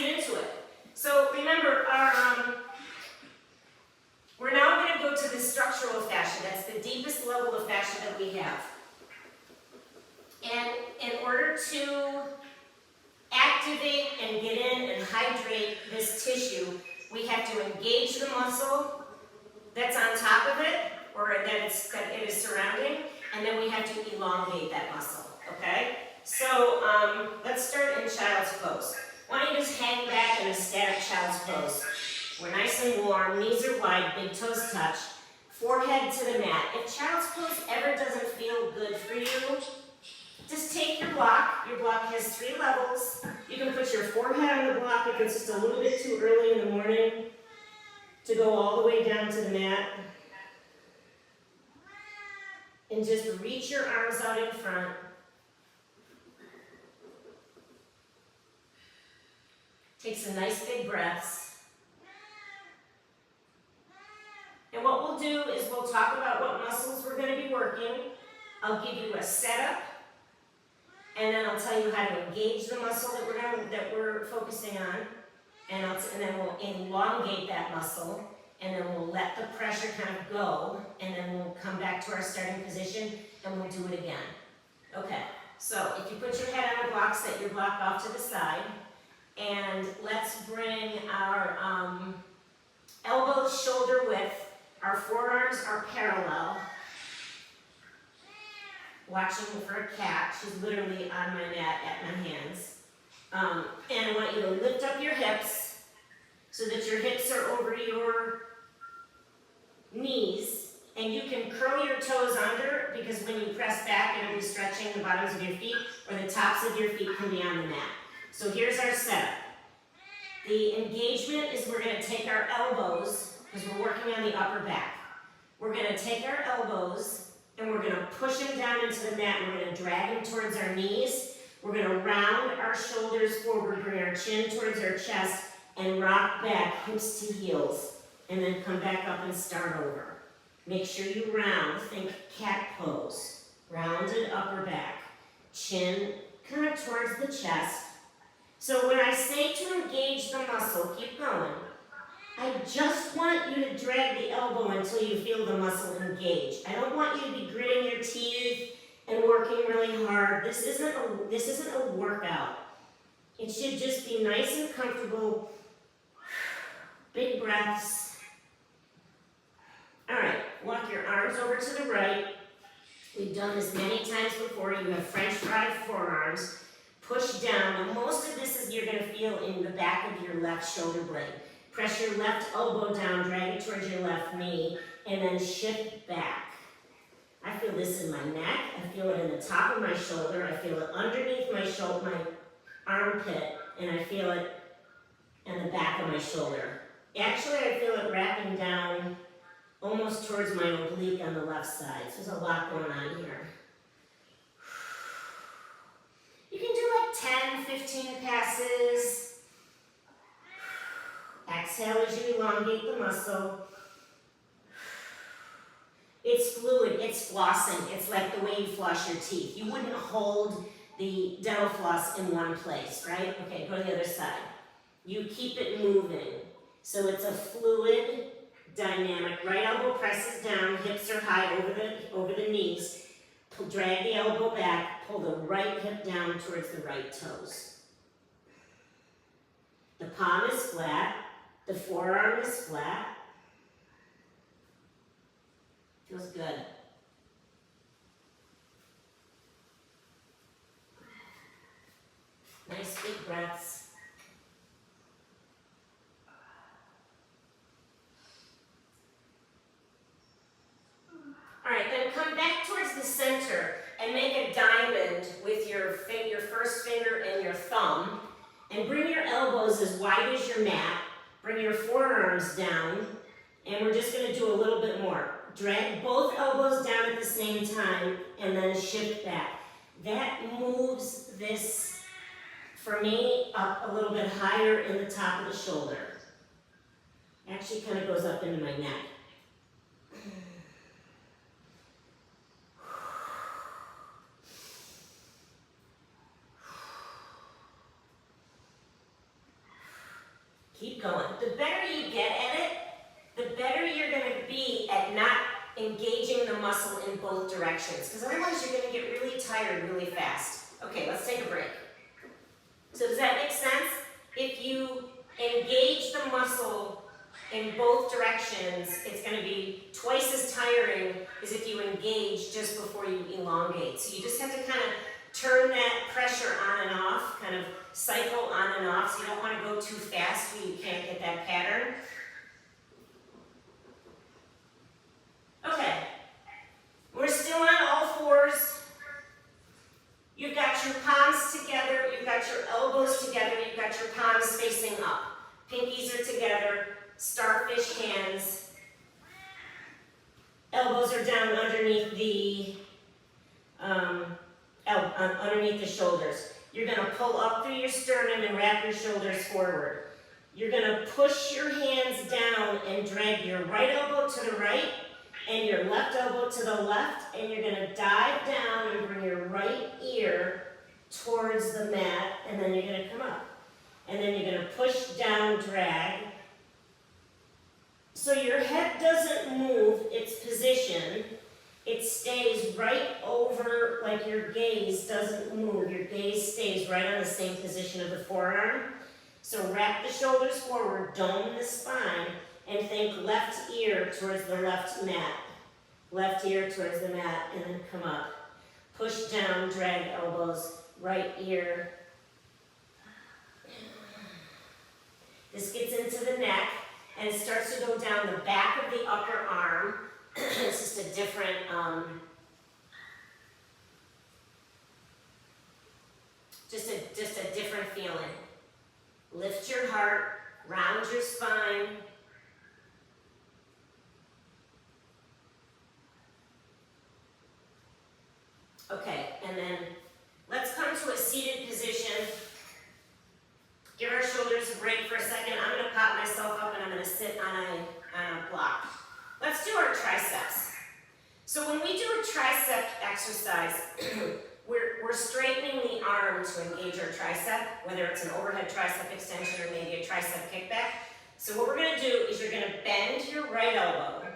get into it. So remember, we're now going to go to the structural fascia. That's the deepest level of fascia that we have. And in order to activate and get in and hydrate this tissue, we have to engage the muscle that's on top of it, or that it is surrounding, and then we have to elongate that muscle, okay? So let's start in child's pose. Why don't you just hang back in a static child's pose. We're nice and warm, knees are wide, big toes touch, forehead to the mat. If child's pose ever doesn't feel good for you, just take your block. Your block has 3 levels. You can put your forehead on the block if it's just a little bit too early in the morning to go all the way down to the mat. And just reach your arms out in front. Take some nice big breaths. And what we'll do is we'll talk about what muscles we're going to be working. I'll give you a setup, and then I'll tell you how to engage the muscle that we're focusing on, and then we'll elongate that muscle, and then we'll let the pressure kind of go, and then we'll come back to our starting position, and we'll do it again. Okay, so if you put your head on a block, set your block off to the side, and let's bring our elbows shoulder width. Our forearms are parallel. Watching for a cat. She's literally on my mat at my hands. And I want you to lift up your hips so that your hips are over your knees. And you can curl your toes under, because when you press back, it'll be stretching the bottoms of your feet, or the tops of your feet can be on the mat. So here's our setup. The engagement is we're going to take our elbows, because we're working on the upper back. We're going to take our elbows and we're going to push them down into the mat. We're going to drag them towards our knees. We're going to round our shoulders forward, bring our chin towards our chest, and rock back, hips to heels, and then come back up and start over. Make sure you round. Think cat pose. Rounded upper back. Chin kind of towards the chest. So when I say to engage the muscle, keep going. I just want you to drag the elbow until you feel the muscle engage. I don't want you to be gritting your teeth and working really hard. This isn't a workout. It should just be nice and comfortable. Big breaths. All right, walk your arms over to the right. We've done this many times before. You have French fry forearms. Push down. Now, most of this is you're going to feel in the back of your left shoulder blade. Press your left elbow down, drag it towards your left knee, and then shift back. I feel this in my neck. I feel it in the top of my shoulder. I feel it underneath my shoulder, my armpit, and I feel it in the back of my shoulder. Actually, I feel it wrapping down almost towards my oblique on the left side. So there's a lot going on here. You can do like 10, 15 passes. Exhale as you elongate the muscle. It's fluid, it's flossing. It's like the way you floss your teeth. You wouldn't hold the dental floss in one place, right? Okay, go to the other side. You keep it moving. So it's a fluid dynamic. Right elbow presses down, hips are high over the knees. Drag the elbow back, pull the right hip down towards the right toes. The palm is flat. The forearm is flat. Feels good. Nice big breaths. All right, then come back towards the center and make a diamond with your first finger and your thumb, and bring your elbows as wide as your mat. Bring your forearms down, and we're just going to do a little bit more. Drag both elbows down at the same time, and then shift back. That moves this, for me, up a little bit higher in the top of the shoulder. Actually kind of goes up into my neck. Keep going. The better you get at it, the better you're going to be at not engaging the muscle in both directions, because otherwise you're going to get really tired really fast. Okay, let's take a break. So does that make sense? If you engage the muscle in both directions, it's going to be twice as tiring as if you engage just before you elongate. So you just have to kind of turn that pressure on and off, kind of cycle on and off, so you don't want to go too fast where you can't get that pattern. Okay, we're still on all fours. You've got your palms together, you've got your elbows together, you've got your palms facing up. Pinkies are together, starfish hands. Elbows are down underneath the underneath the shoulders. You're going to pull up through your sternum and wrap your shoulders forward. You're going to push your hands down and drag your right elbow to the right and your left elbow to the left, and you're going to dive down and bring your right ear towards the mat, and then you're going to come up. And then you're going to push down, drag. So your head doesn't move its position. It stays right over, like your gaze doesn't move. Your gaze stays right on the same position of the forearm. So wrap the shoulders forward, dome the spine, and think left ear towards the left mat. Left ear towards the mat, and then come up. Push down, drag elbows, right ear. This gets into the neck and starts to go down the back of the upper arm. It's just a different, just a different feeling. Lift your heart, round your spine. Okay, and then let's come to a seated position. Give our shoulders a break for a second. I'm going to pop myself up and I'm going to sit on a block. Let's do our triceps. So when we do a tricep exercise, we're straightening the arm to engage our tricep, whether it's an overhead tricep extension or maybe a tricep kickback. So what we're going to do is you're going to bend your right elbow,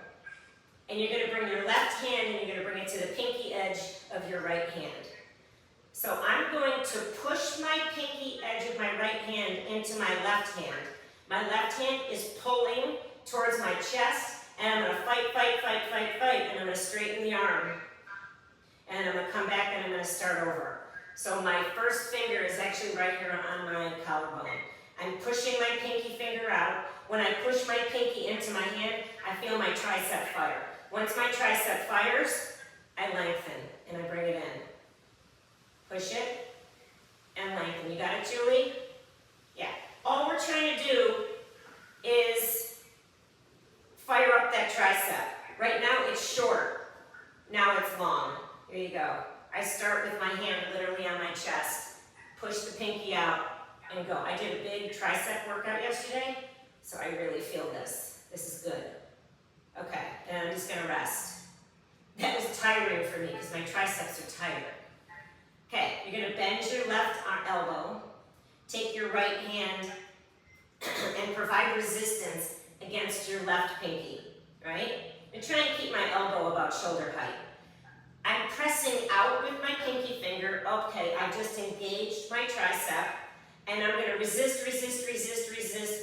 and you're going to bring your left hand and you're going to bring it to the pinky edge of your right hand. So I'm going to push my pinky edge of my right hand into my left hand. My left hand is pulling towards my chest, and I'm going to fight, and I'm going to straighten the arm. And I'm going to come back and I'm going to start over. So my first finger is actually right here on my collarbone. I'm pushing my pinky finger out. When I push my pinky into my hand, I feel my tricep fire. Once my tricep fires, I lengthen and I bring it in. Push it and lengthen. You got it, Julie? Yeah. All we're trying to do is fire up that tricep. Right now it's short. Now it's long. Here you go. I start with my hand literally on my chest. Push the pinky out and go. I did a big tricep workout yesterday, so I really feel this. This is good. Okay, and I'm just going to rest. That was tiring for me because my triceps are tired. Okay, you're going to bend your left elbow, take your right hand, and provide resistance against your left pinky, right? And try and keep my elbow about shoulder height. I'm pressing out with my pinky finger. Okay, I just engaged my tricep, and I'm going to resist,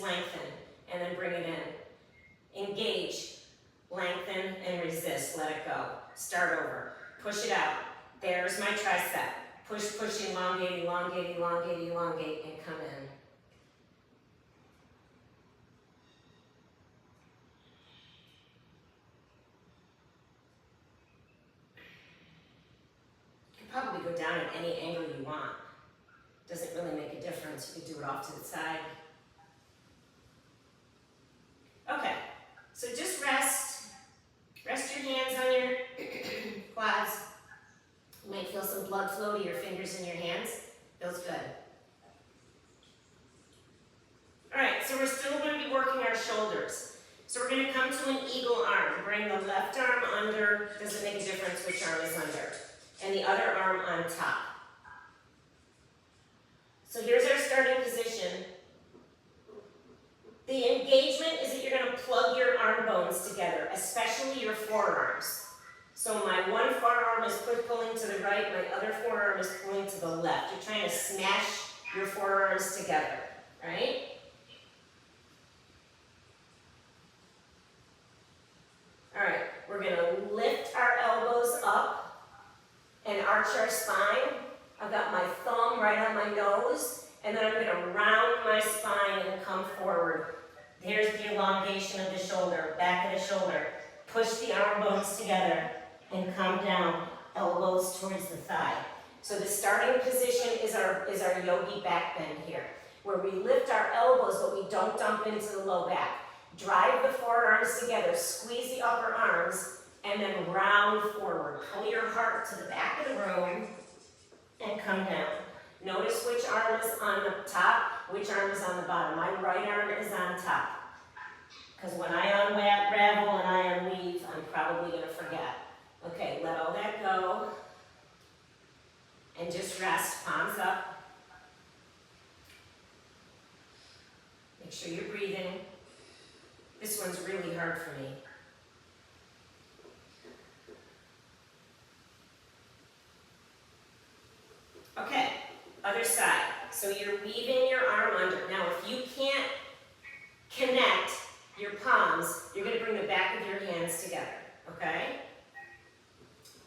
lengthen, and then bring it in. Engage, lengthen, and resist. Let it go. Start over. Push it out. There's my tricep. Push, elongate, and come in. Probably go down at any angle you want. Doesn't really make a difference. You can do it off to the side. Okay, so just rest. Rest your hands on your quads. You might feel some blood flow to your fingers and your hands. Feels good. All right, so we're still going to be working our shoulders. So we're going to come to an eagle arm. Bring the left arm under. Doesn't make a difference which arm is under. And the other arm on top. So here's our starting position. especially your forearms. So my one forearm is pulling to the right, my other forearm is pulling to the left. You're trying to smash your forearms together, right? All right, we're gonna lift our elbows up and arch our spine. I've got my thumb right on my nose, and then I'm gonna round my spine and come forward. Here's the elongation of the shoulder, back of the shoulder. Push the arm bones together and come down, elbows towards the thigh. So the starting position is our yogi back bend here, where we lift our elbows but we don't dump into the low back. Drive the forearms together, squeeze the upper arms, and then round forward. Pull your heart to the back of the room and come down. Notice which arm is on the top, which arm is on the bottom. My right arm is on top. Because when I unravel and I unweave, I'm probably going to forget. Okay, let all that go. And just rest, palms up. Make sure you're breathing. This one's really hard for me. Okay, other side. So you're weaving your arm under. Now, if you can't connect your palms, you're going to bring the back of your hands together, okay?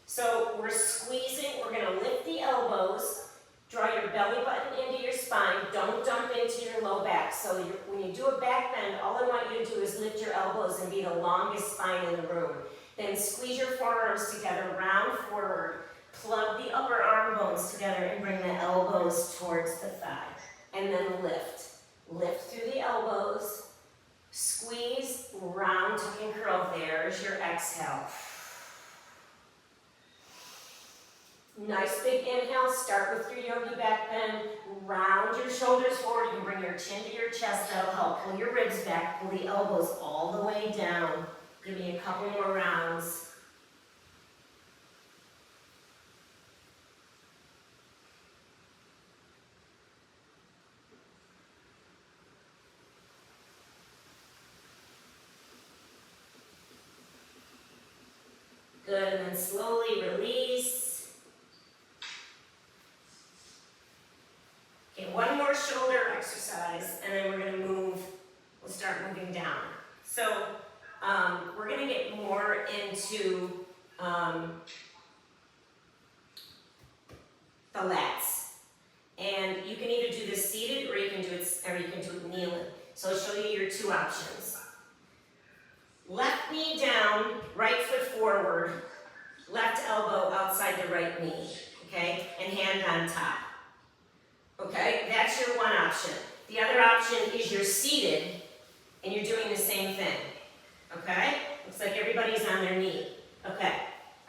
So we're squeezing, we're going to lift the elbows, draw your belly button into your spine, don't dump into your low back. So when you do a back bend, all I want you to do is lift your elbows and be the longest spine in the room. Then squeeze your forearms together, round forward, plug the upper arm bones together and bring the elbows towards the thigh. And then lift. Lift through the elbows, squeeze, round, tuck and curl. There's your exhale. Nice big inhale, start with your yogi back bend, round your shoulders forward, you can bring your chin to your chest, that'll help pull your ribs back, pull the elbows all the way down. Give me a couple more rounds. Good, and then slowly release. Okay, one more shoulder exercise, and then we're going to move, we'll start moving down. So we're going to get more into the lats. And you can either do this seated or you can do it kneeling. So I'll show you your two options. Left knee down, right foot forward, left elbow outside the right knee, okay? And hand on top. Okay, that's your one option. The other option is you're seated and you're doing the same thing. Okay? Looks like everybody's on their knee. Okay.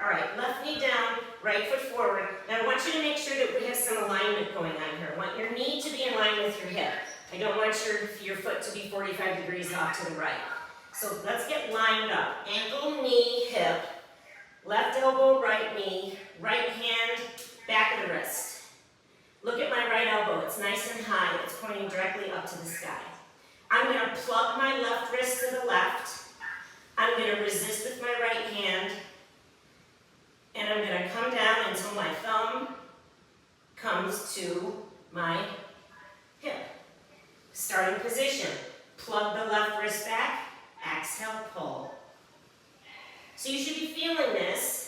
All right, left knee down, right foot forward. Now I want you to make sure that we have some alignment going on here. I want your knee to be in line with your hip. I don't want your foot to be 45 degrees off to the right. So let's get lined up. Ankle, knee, hip. Left elbow, right knee. Right hand, back of the wrist. Look at my right elbow, it's nice and high, it's pointing directly up to the sky. I'm going to plug my left wrist to the left. I'm going to resist with my right hand. And I'm going to come down until my thumb comes to my hip. Starting position, plug the left wrist back, exhale, pull. So you should be feeling this.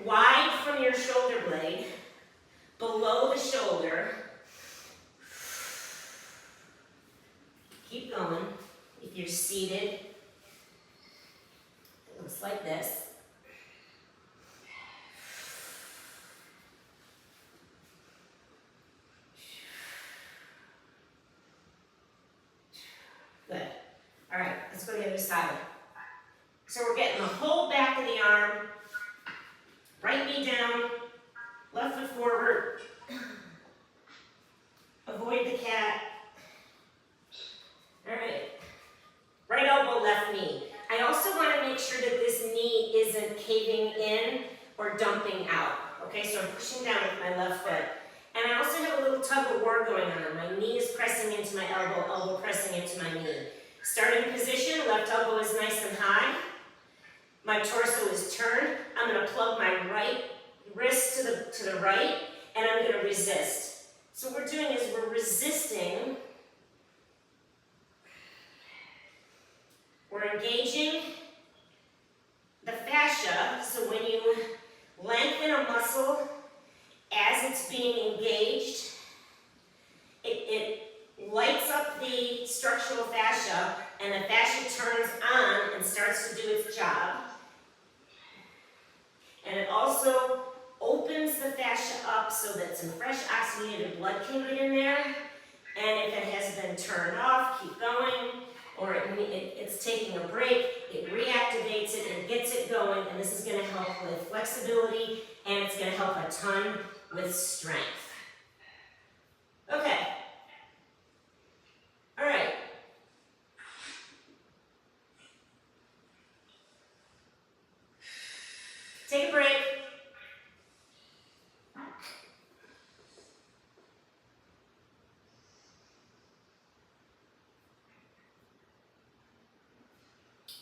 Wide from your shoulder blade, below the shoulder. Keep going. If you're seated, it looks like this. Good. All right, let's go to the other side. So we're getting the whole back of the arm. Right knee down, left foot forward. Avoid the cat. All right. Right elbow, left knee. I also want to make sure that this knee isn't caving in or dumping out. Okay, so I'm pushing down with my left foot. And I also have a little tug of war going on. My knee is pressing into my elbow, elbow pressing into my knee. Starting position, left elbow is nice and high. My torso is turned. I'm going to plug my right wrist to the right, and I'm going to resist. So what we're doing is we're resisting. We're engaging the fascia. So when you lengthen a muscle as it's being engaged, it lights up the structural fascia, and the fascia turns on and starts to do its job. And it also opens the fascia up so that some fresh oxygenated blood can get in there. And if it has been turned off, keep going. Or it's taking a break, it reactivates it and gets it going. And this is going to help with flexibility, and it's going to help a ton with strength. Okay. All right. Take a break.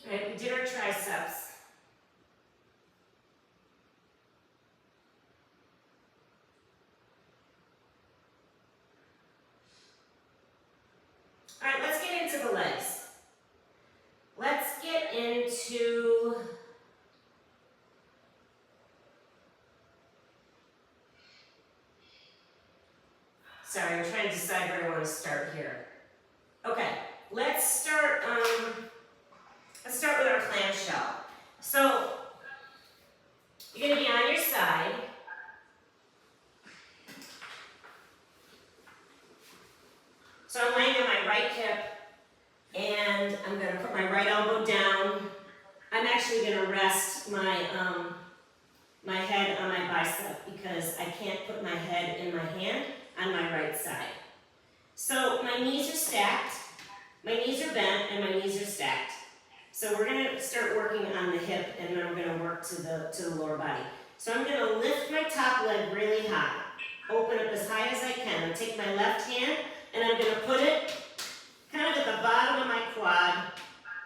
All right, we did our triceps. All right, let's get into the legs. Let's get into sorry, I'm trying to decide where I want to start here. Okay, let's start with our clamshell. So you're going to be on your side. So I'm laying on my right hip, and I'm going to put my right elbow down. I'm actually going to rest my head on my bicep because I can't put my head in my hand on my right side. So my knees are stacked, my knees are bent, and my knees are stacked. So we're going to start working on the hip, and then we're going to work to the lower body. So I'm going to lift my top leg really high, open up as high as I can. I'm going to take my left hand, and I'm going to put it kind of at the bottom of my quad,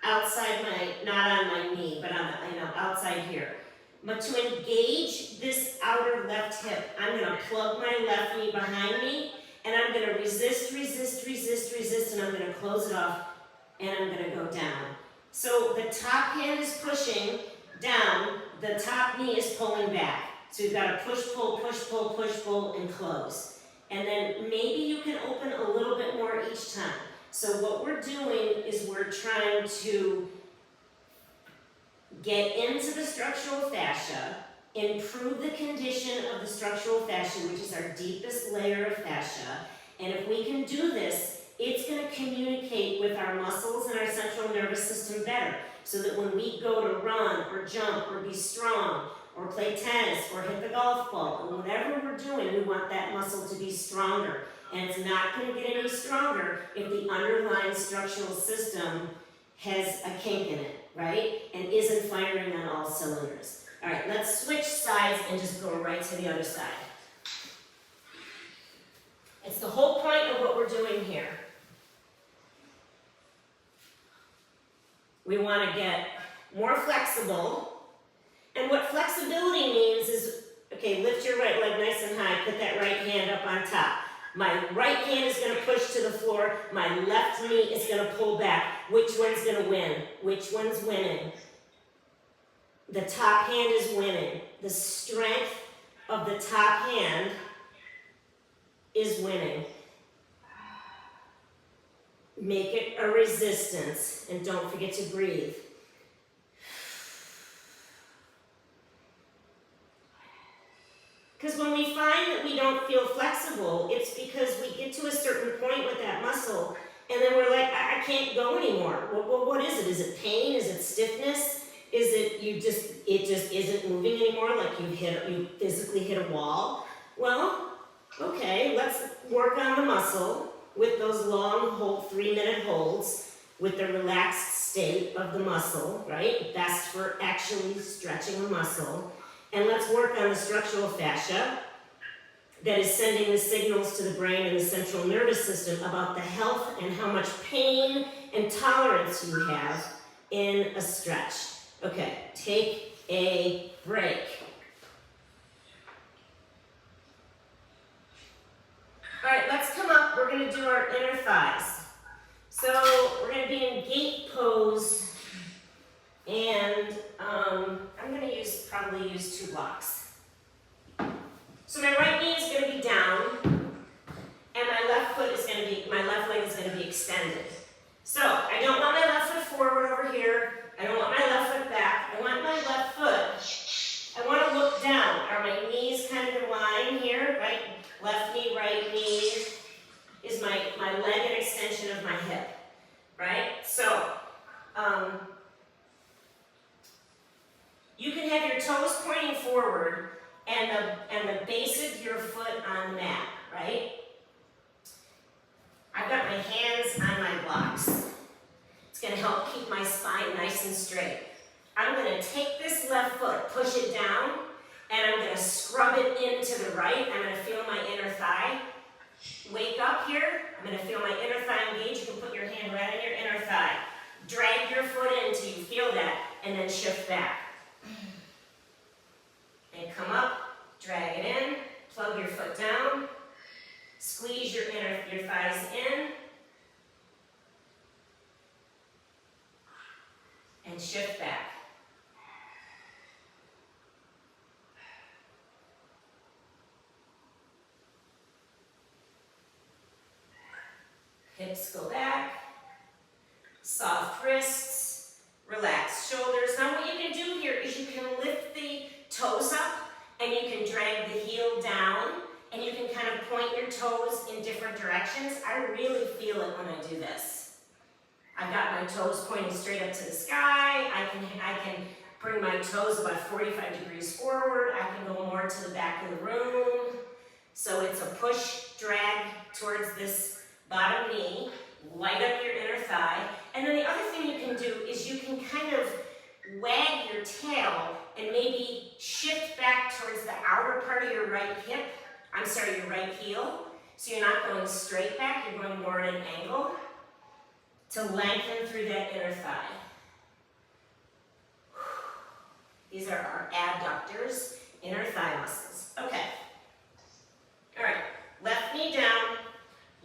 outside not on my knee, but on the, outside here. But to engage this outer left hip, I'm going to plug my left knee behind me, and I'm going to resist, and I'm going to close it off, and I'm going to go down. So the top hand is pushing down, the top knee is pulling back. So you've got to push, pull, and close. And then maybe you can open a little bit more each time. So what we're doing is we're trying to get into the structural fascia, improve the condition of the structural fascia, which is our deepest layer of fascia. And if we can do this, it's going to communicate with our muscles and our central nervous system better, so that when we go to run or jump or be strong or play tennis or hit the golf ball or whatever we're doing, we want that muscle to be stronger. And it's not going to get any stronger if the underlying structural system has a kink in it, right? And isn't firing on all cylinders. All right, let's switch sides and just go right to the other side. It's the whole point of what we're doing here. We want to get more flexible. And what flexibility means is, okay, lift your right leg nice and high, put that right hand up on top. My right hand is going to push to the floor. My left knee is going to pull back. Which one's going to win? Which one's winning? The top hand is winning. The strength of the top hand is winning. Make it a resistance, and don't forget to breathe. Because when we find that we don't feel flexible, it's because we get to a certain point with that muscle, and then we're like, I can't go anymore. Well, what is it? Is it pain? Is it stiffness? Is it it just isn't moving anymore, like you physically hit a wall? Well, okay, let's work on the muscle with those long 3-minute holds with the relaxed state of the muscle, right? Best for actually stretching a muscle. And let's work on the structural fascia. that is sending the signals to the brain and the central nervous system about the health and how much pain and tolerance you have in a stretch. Okay, take a break. All right, let's come up. We're going to do our inner thighs. So we're going to be in gate pose, and I'm going to probably use 2 blocks. So my right knee is going to be down, and my left leg is going to be extended. So I don't want my left foot forward over here. I don't want my left foot back. I want my left foot. I want to look down. Are my knees kind of in line here, right? Left knee, right knee is my leg an extension of my hip, right? So you can have your toes pointing forward and the base of your foot on the mat, right? I've got my hands on my blocks. It's going to help keep my spine nice and straight. I'm going to take this left foot, push it down, and I'm going to scrub it into the right. I'm going to feel my inner thigh. Wake up here. I'm going to feel my inner thigh engage. You can put your hand right on your inner thigh. Drag your foot in until you feel that, and then shift back. And come up, drag it in, plug your foot down, squeeze your thighs in, and shift back. Hips go back, soft wrists, relaxed shoulders. Now what you can do here is you can lift the toes up and you can drag the heel down and you can kind of point your toes in different directions. I really feel it when I do this. I've got my toes pointing straight up to the sky. I can bring my toes about 45 degrees forward. I can go more to the back of the room. So it's a push, drag towards this bottom knee, light up your inner thigh. And then the other thing you can do is you can kind of wag your tail and maybe shift back towards the outer part of your right hip. Your right heel. So you're not going straight back, you're going more at an angle to lengthen through that inner thigh. These are our adductors, inner thigh muscles. Okay. All right. Left knee down,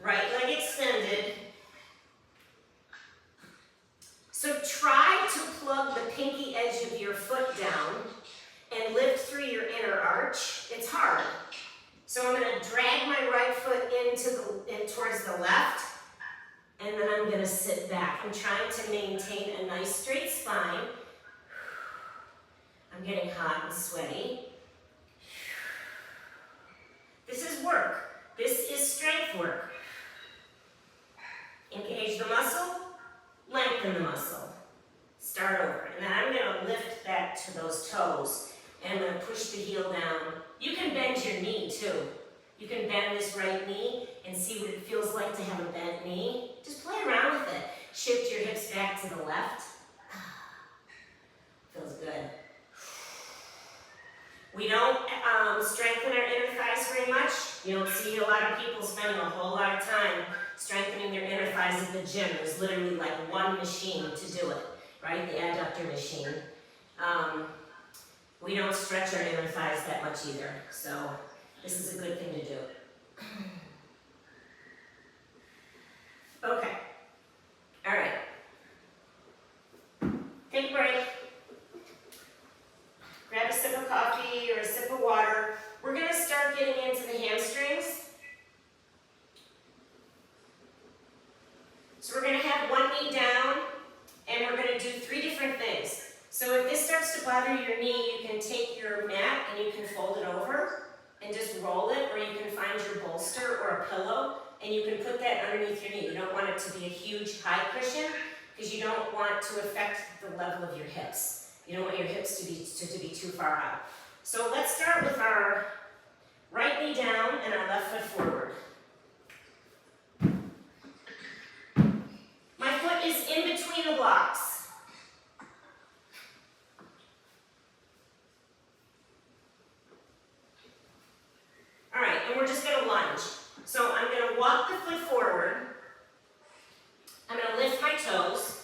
right leg extended. So try to plug the pinky edge of your foot down and lift through your inner arch. It's hard. So I'm going to drag my right foot in towards the left, and then I'm going to sit back. I'm trying to maintain a nice straight spine. I'm getting hot and sweaty. This is work. This is strength work. Engage the muscle, lengthen the muscle. Start over. And then I'm going to lift that to those toes. And I'm going to push the heel down. You can bend your knee too. You can bend this right knee and see what it feels like to have a bent knee. Just play around with it. Shift your hips back to the left. Feels good. We don't strengthen our inner thighs very much. You don't see a lot of people spending a whole lot of time strengthening their inner thighs at the gym. There's literally like one machine to do it, right? The adductor machine. We don't stretch our inner thighs that much either, so this is a good thing to do. Okay. All right. Take a break. Grab a sip of coffee or a sip of water. We're going to start getting into the hamstrings. So we're going to have one knee down, and we're going to do 3 different things. So if this starts to bother your knee, you can take your mat and you can fold it over and just roll it, or you can find your bolster or a pillow and you can put that underneath your knee. You don't want it to be a huge high cushion because you don't want to affect the level of your hips. You don't want your hips to be too far out. So let's start with our right knee down and our left foot forward. My foot is in between the blocks. All right, and we're just gonna lunge. So I'm gonna walk the foot forward. I'm gonna lift my toes.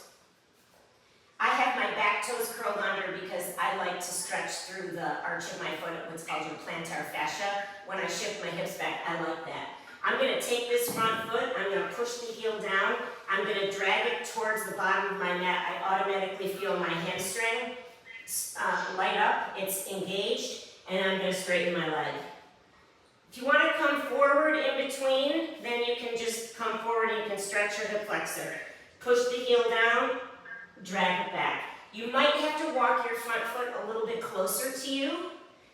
I have my back toes curled under because I like to stretch through the arch of my foot, what's called your plantar fascia. When I shift my hips back, I like that. I'm gonna take this front foot, I'm gonna push the heel down, I'm gonna drag it towards the bottom of my mat. I automatically feel my hamstring light up, it's engaged, and I'm gonna straighten my leg. If you wanna come forward in between, then you can just come forward and you can stretch your hip flexor. Push the heel down, drag it back. You might have to walk your front foot a little bit closer to you,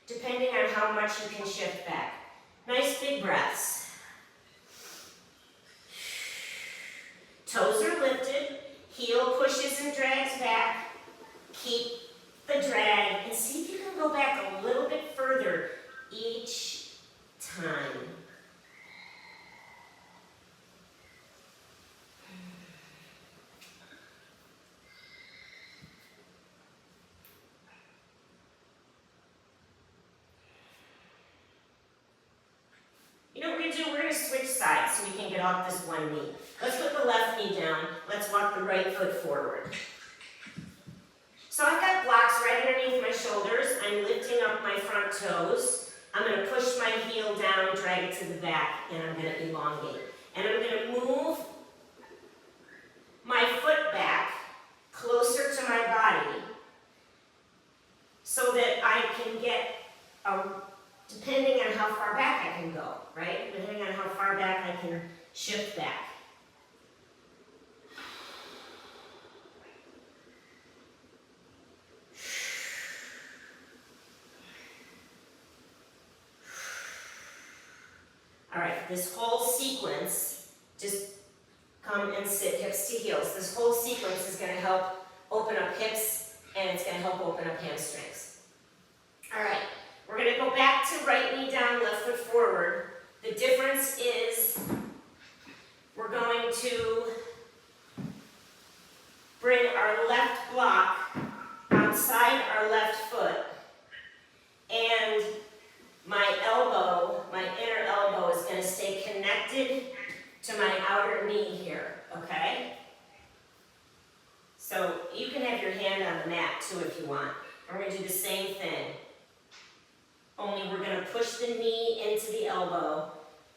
depending on how much you can shift back. Nice big breaths. Toes are lifted, heel pushes and drags back. Keep the drag and see if you can go back a little bit further each time. You know what we're going to do? We're going to switch sides so we can get off this one knee. Let's put the left knee down. Let's walk the right foot forward. So I've got blocks right underneath my shoulders. I'm lifting up my front toes. I'm going to push my heel down, drag it to the back, and I'm going to elongate. And I'm going to move my foot back closer to my body so that I can get depending on how far back I can go, right? Depending on how far back I can shift back. All right, this whole sequence, just come and sit hips to heels. This whole sequence is going to help open up hips and it's going to help open up hamstrings. All right. We're going to go back to right knee down, left foot forward. The difference is we're going to bring our left block outside our left foot, and my elbow, my inner elbow, is going to stay connected to my outer knee here, okay? So you can have your hand on the mat too if you want. We're going to do the same thing. Only we're going to push the knee into the elbow.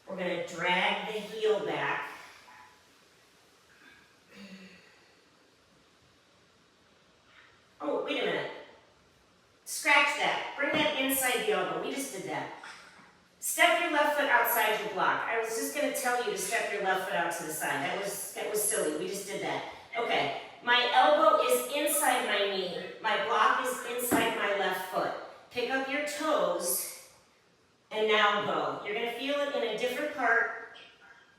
We're going to drag the heel back. Oh, wait a minute. Scratch that. Bring that inside the elbow. We just did that. Step your left foot outside your block. I was just going to tell you to step your left foot out to the side. That was silly. We just did that. Okay. My elbow is inside my knee. My block is inside my left foot. Pick up your toes, and now go. You're going to feel it in a different part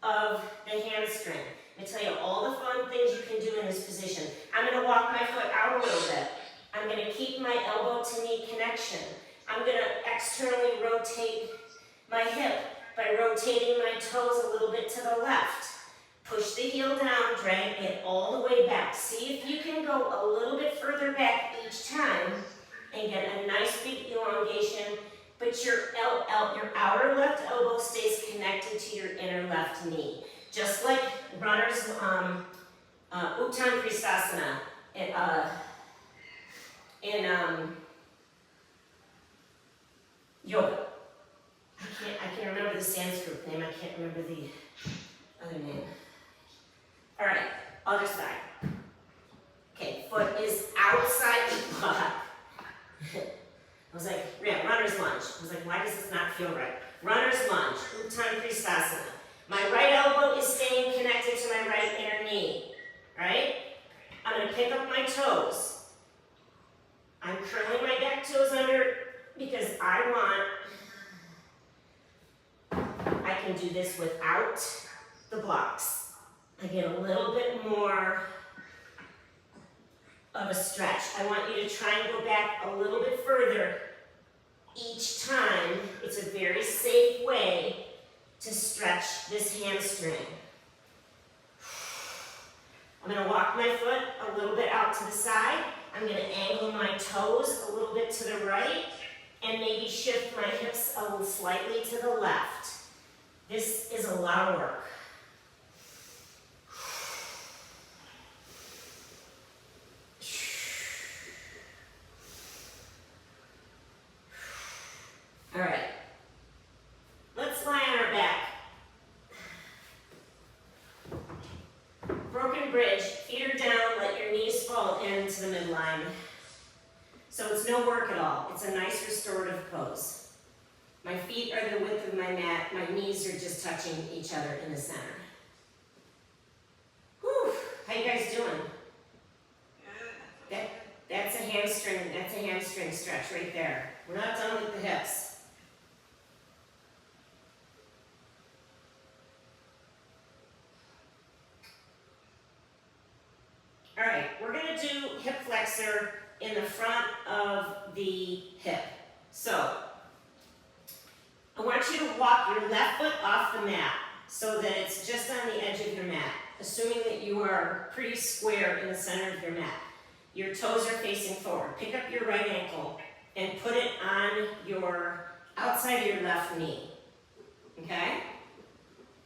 of the hamstring. I'm going to tell you all the fun things you can do in this position. I'm going to walk my foot out a little bit. I'm going to keep my elbow to knee connection. I'm going to externally rotate my hip by rotating my toes a little bit to the left. Push the heel down, drag it all the way back. See if you can go a little bit further back each time and get a nice big elongation, but your outer left elbow stays connected to your inner left knee. Just like runners, Uttan Krishnasana in yoga. I can remember the Sanskrit name, I can't remember the other name. All right, other side. Okay, foot is outside the block. I was like, yeah, runner's lunge. I was like, why does this not feel right? Runner's lunge, Uttan Krishnasana. My right elbow is staying connected to my right inner knee, right? I'm going to pick up my toes. I'm curling my back toes under because I can do this without the blocks. I get a little bit more of a stretch. I want you to try and go back a little bit further each time. It's a very safe way to stretch this hamstring. I'm going to walk my foot a little bit out to the side. I'm going to angle my toes a little bit to the right and maybe shift my hips a little slightly to the left. This is a lot of work. All right, let's lie on our back. Broken bridge, feet are down, let your knees fall into the midline. So it's no work at all. It's a nice restorative pose. My feet are the width of my mat. My knees are just touching each other in the center. Whew, how you guys doing? That's a hamstring stretch right there. We're not done with the hips. All right, we're gonna do hip flexor in the front of the hip. So, I want you to walk your left foot off the mat so that it's just on the edge of your mat, assuming that you are pretty square in the center of your mat. Your toes are facing forward. Pick up your right ankle and put it on your outside of your left knee, okay?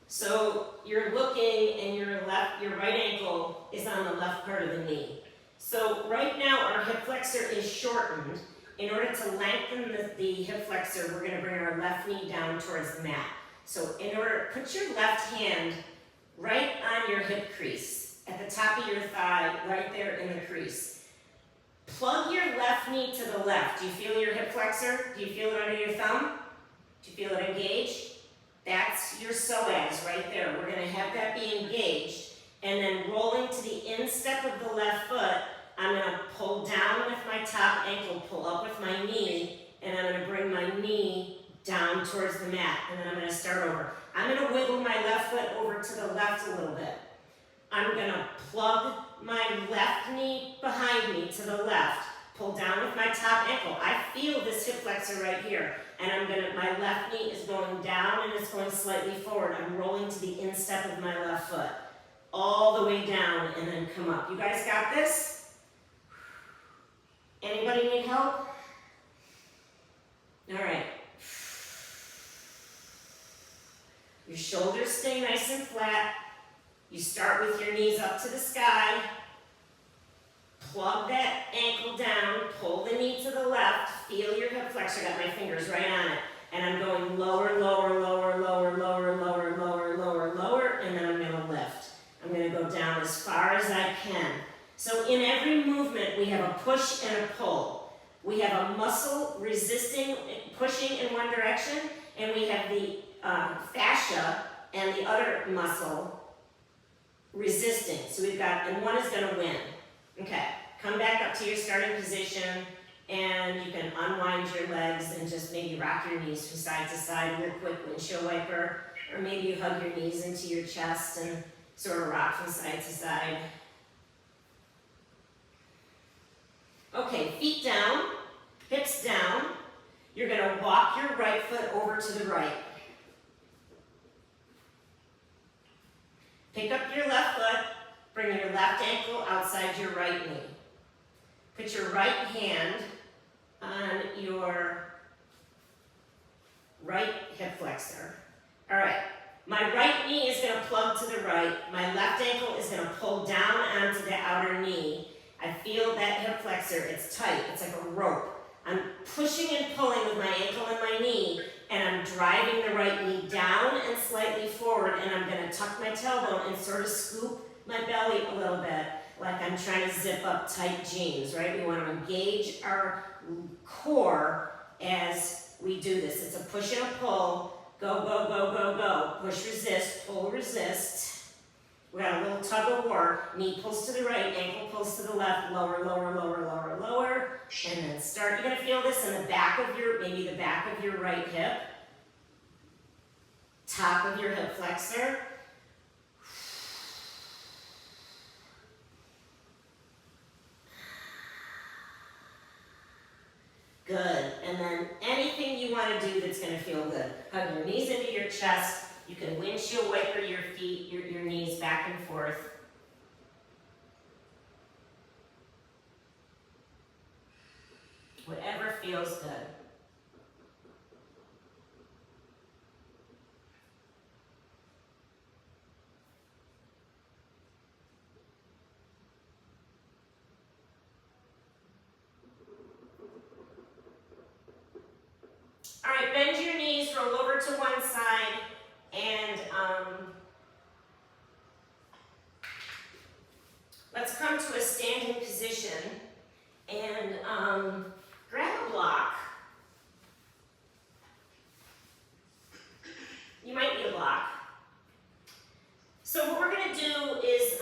So you're looking and your right ankle is on the left part of the knee. So right now our hip flexor is shortened. In order to lengthen the hip flexor, we're gonna bring our left knee down towards the mat. So put your left hand right on your hip crease, at the top of your thigh, right there in the crease. Plug your left knee to the left. Do you feel your hip flexor? Do you feel it under your thumb? Do you feel it engaged? That's your psoas right there. We're gonna have that be engaged. And then rolling to the instep of the left foot, I'm gonna pull down with my top ankle, pull up with my knee, and I'm gonna bring my knee down towards the mat. And then I'm gonna start over. I'm gonna wiggle my left foot over to the left a little bit. I'm gonna plug my left knee behind me to the left, pull down with my top ankle. I feel this hip flexor right here. And my left knee is going down and it's going slightly forward. I'm rolling to the instep of my left foot. All the way down and then come up. You guys got this? Anybody need help? All right. Your shoulders stay nice and flat. You start with your knees up to the sky. Plug that ankle down, pull the knee to the left, feel your hip flexor, got my fingers right on it. And I'm going lower, lower, lower, lower, lower, lower, lower, lower, lower, and then I'm gonna lift. I'm gonna go down as far as I can. So in every movement, we have a push and a pull. We have a muscle resisting, pushing in one direction, and we have the fascia and the other muscle resisting. So we've got, and one is gonna win. Okay, come back up to your starting position, and you can unwind your legs and just maybe rock your knees from side to side, a little quick windshield wiper, or maybe you hug your knees into your chest and sort of rock from side to side. Okay, feet down, hips down. You're gonna walk your right foot over to the right. Pick up your left foot, bring your left ankle outside your right knee. Put your right hand on your right hip flexor. All right, my right knee is gonna plug to the right. My left ankle is gonna pull down onto the outer knee. I feel that hip flexor, it's tight, it's like a rope. I'm pushing and pulling with my ankle and my knee, and I'm driving the right knee down and slightly forward, and I'm gonna tuck my tailbone and sort of scoop my belly a little bit, like I'm trying to zip up tight jeans, right? We want to engage our core as we do this. It's a push and a pull. Go, go, go, go, go. Push, resist, pull, resist. We got a little tug of war. Knee pulls to the right, ankle pulls to the left, lower, lower, lower, lower, lower. And then start. You're going to feel this in the back of your, maybe the back of your right hip. Top of your hip flexor. Good, and then anything you want to do that's going to feel good. Hug your knees into your chest. You can windshield wiper your feet, your knees back and forth. Whatever feels good. All right, bend your knees, roll over to one side, and let's come to a standing position, and grab a block. You might need a block. So what we're going to do is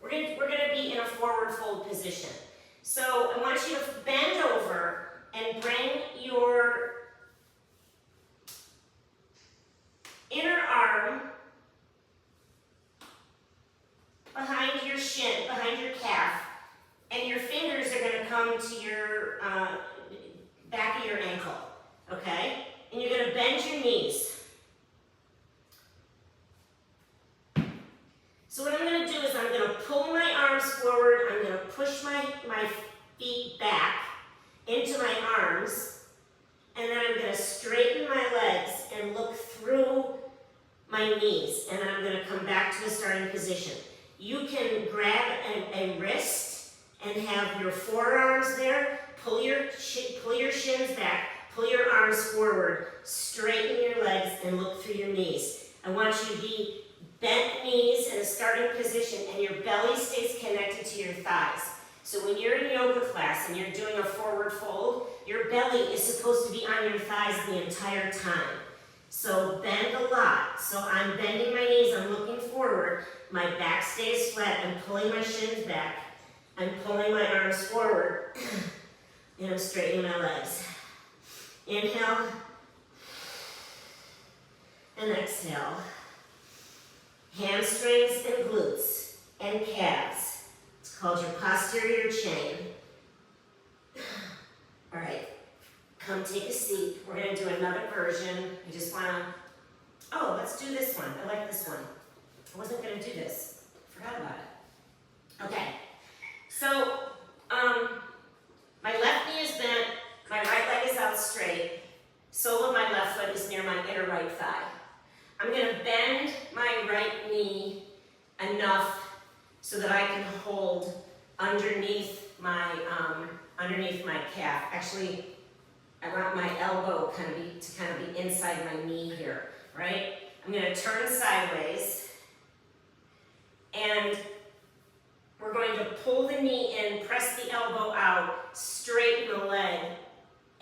we're going to be in a forward fold position. So I want you to bend over and bring your inner arm behind your shin, behind your calf, and your fingers are going to come to your back of your ankle, okay? And you're going to bend your knees. So what I'm going to do is I'm going to pull my arms forward, I'm going to push my feet back into my arms, and then I'm going to straighten my legs and look through my knees, and then I'm going to come back to a starting position. You can grab a wrist and have your forearms there, pull your shins back, pull your arms forward, straighten your legs, and look through your knees. I want you to be bent knees in a starting position, and your belly stays connected to your thighs. So when you're in yoga class and you're doing a forward fold, your belly is supposed to be on your thighs the entire time. So bend a lot. So I'm bending my knees, I'm looking forward, my back stays flat, I'm pulling my shins back, I'm pulling my arms forward, and I'm straightening my legs. Inhale, and exhale. Hamstrings and glutes and calves. It's called your posterior chain. All right, come take a seat. We're going to do another version. I just want to, let's do this one. I like this one. I wasn't going to do this. Forgot about it. Okay, so my left knee is bent, my right leg is out straight, sole of my left foot is near my inner right thigh. I'm going to bend my right knee enough so that I can hold underneath my calf. Actually, I want my elbow to be inside my knee here, right? I'm going to turn sideways, and we're going to pull the knee in, press the elbow out, straighten the leg,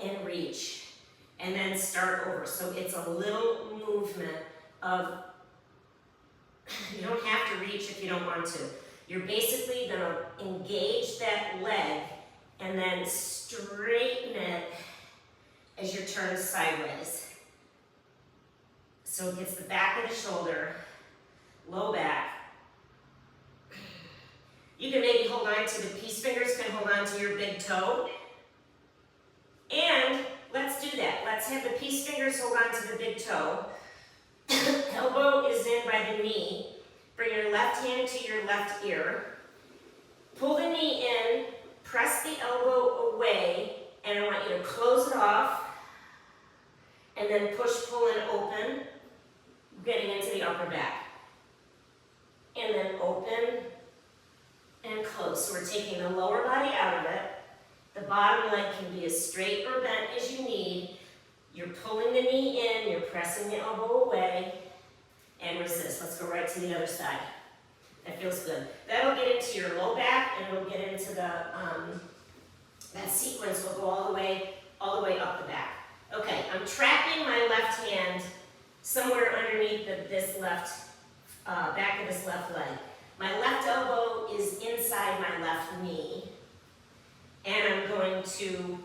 and reach, and then start over. So it's a little movement of, you don't have to reach if you don't want to. You're basically going to engage that leg and then straighten it as you're turned sideways. So it gets the back of the shoulder, low back. You can maybe hold on to the peace fingers, can hold on to your big toe. And let's do that. Let's have the peace fingers hold on to the big toe. Elbow is in by the knee. Bring your left hand to your left ear. Pull the knee in, press the elbow away, and I want you to close it off, and then push, pull, and open, getting into the upper back. And then open and close. So we're taking the lower body out of it. The bottom leg can be as straight or bent as you need. You're pulling the knee in, you're pressing the elbow away, and resist. Let's go right to the other side. That feels good. That'll get into your low back, and it'll get into the, that sequence will go all the way up the back. Okay, I'm trapping my left hand somewhere underneath this left, back of this left leg. My left elbow is inside my left knee, and I'm going to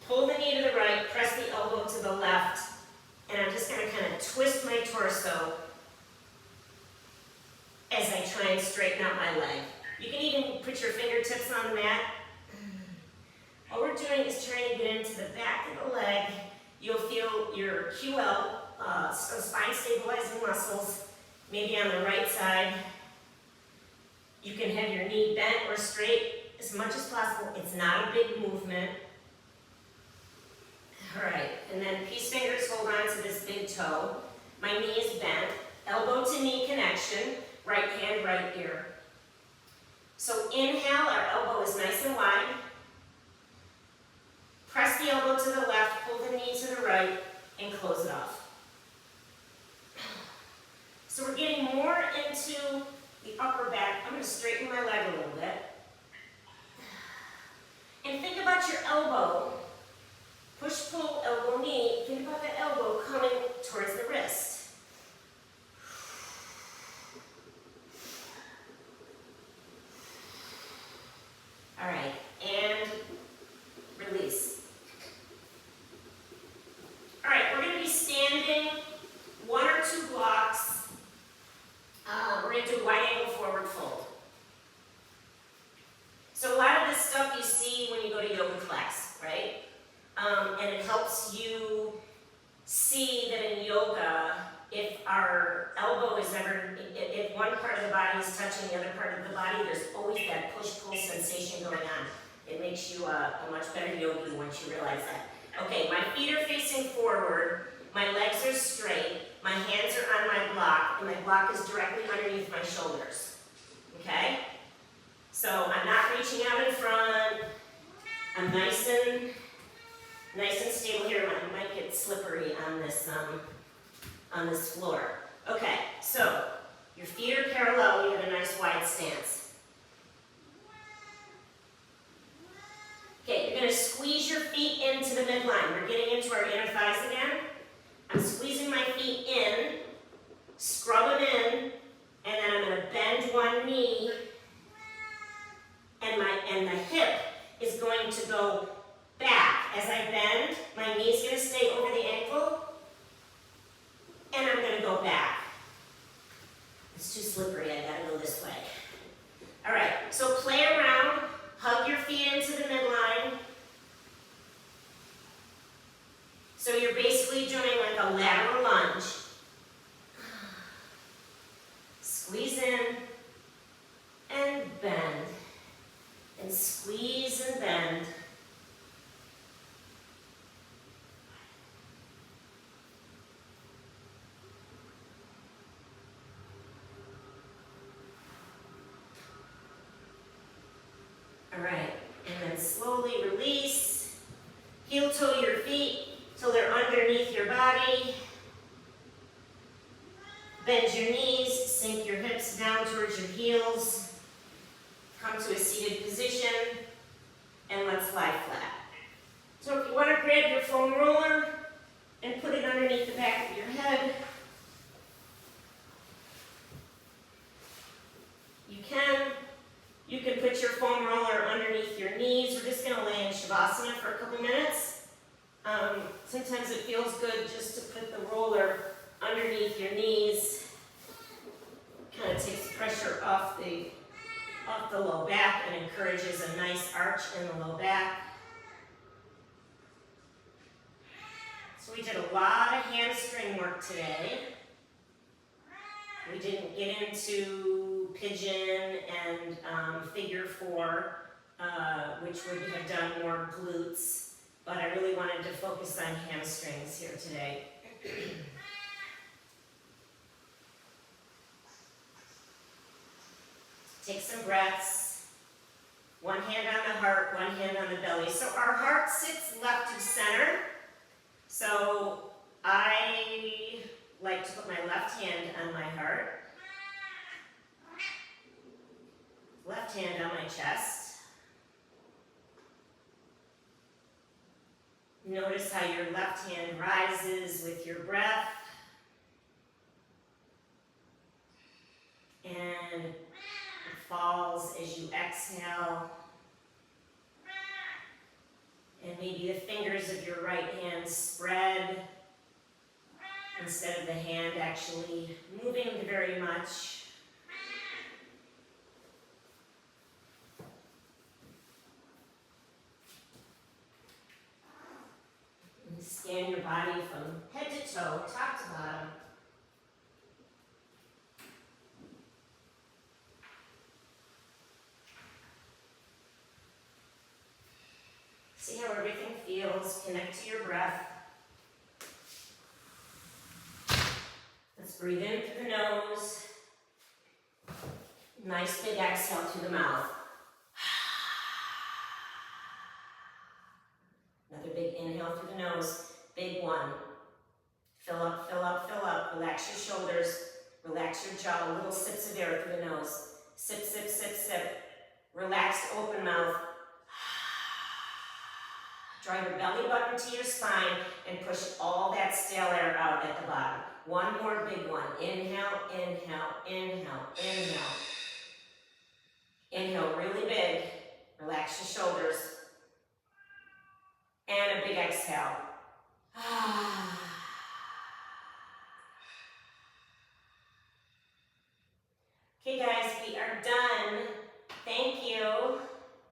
pull the knee to the right, press the elbow to the left, and I'm just going to kind of twist my torso as I try and straighten out my leg. You can even put your fingertips on the mat. All we're doing is trying to get into the back of the leg. You'll feel your QL, spine stabilizing muscles, maybe on the right side. You can have your knee bent or straight as much as possible. It's not a big movement. All right, and then peace fingers hold on to this big toe. My knee is bent, elbow to knee connection, right hand, right ear. So inhale, our elbow is nice and wide. Press the elbow to the left, pull the knee to the right, and close it off. So we're getting more into the upper back. I'm going to straighten my leg a little bit. And think about your elbow. Push, pull, elbow, knee. Think about the elbow coming towards the wrist. All right, and release. All right, we're going to be standing 1 or 2 blocks. We're going to do a wide angle forward fold. So a lot of this stuff you see when you go to yoga class, right? And it helps you see that in yoga, if our elbow is ever, if one part of the body is touching the other part of the body, there's always that push-pull sensation going on. It makes you a much better yogi once you realize that. Okay, my feet are facing forward, my legs are straight, my hands are on my block, and my block is directly underneath my shoulders. Okay? So I'm not reaching out in front. I'm nice and stable here. I might get slippery on this floor. Okay, so your feet are parallel. You have a nice wide stance. Okay, you're going to squeeze your feet into the midline. We're getting into our inner thighs again. I'm squeezing my feet in, scrub them in, and then I'm going to bend one knee, and the hip is going to go back. As I bend, my knee's going to stay over the ankle, and I'm going to go back. It's too slippery, I gotta go this way. All right, so play around, hug your feet into the midline. So you're basically doing like a lateral lunge. Squeeze in and bend. And squeeze and bend. All right, and then slowly release. Heel toe your feet till they're underneath your body. Bend your knees, sink your hips down towards your heels. Come to a seated position, and let's lie flat. So if you want to grab your foam roller and put it underneath the back of your head, you can. You can put your foam roller underneath your knees. We're just going to lay in Shavasana for a couple minutes. Sometimes it feels good just to put the roller underneath your knees. Kind of takes the pressure off the low back and encourages a nice arch in the low back. So we did a lot of hamstring work today. We didn't get into pigeon and figure 4, which would have done more glutes, but I really wanted to focus on hamstrings here today. Take some breaths. One hand on the heart, one hand on the belly. So our heart sits left of center. So I like to put my left hand on my heart. Left hand on my chest. Notice how your left hand rises with your breath. And it falls as you exhale. And maybe the fingers of your right hand spread instead of the hand actually moving very much. And scan your body from head to toe, top to bottom. See how everything feels. Connect to your breath. Let's breathe in through the nose. Nice big exhale through the mouth. Another nose. Big one. Fill up, fill up, fill up. Relax your shoulders. Relax your jaw. Little sips of air through the nose. Sip, sip, sip, sip. Relaxed, open mouth. Draw your belly button to your spine and push all that stale air out at the bottom. One more big one. Inhale, inhale, inhale, inhale. Inhale really big. Relax your shoulders. And a big exhale.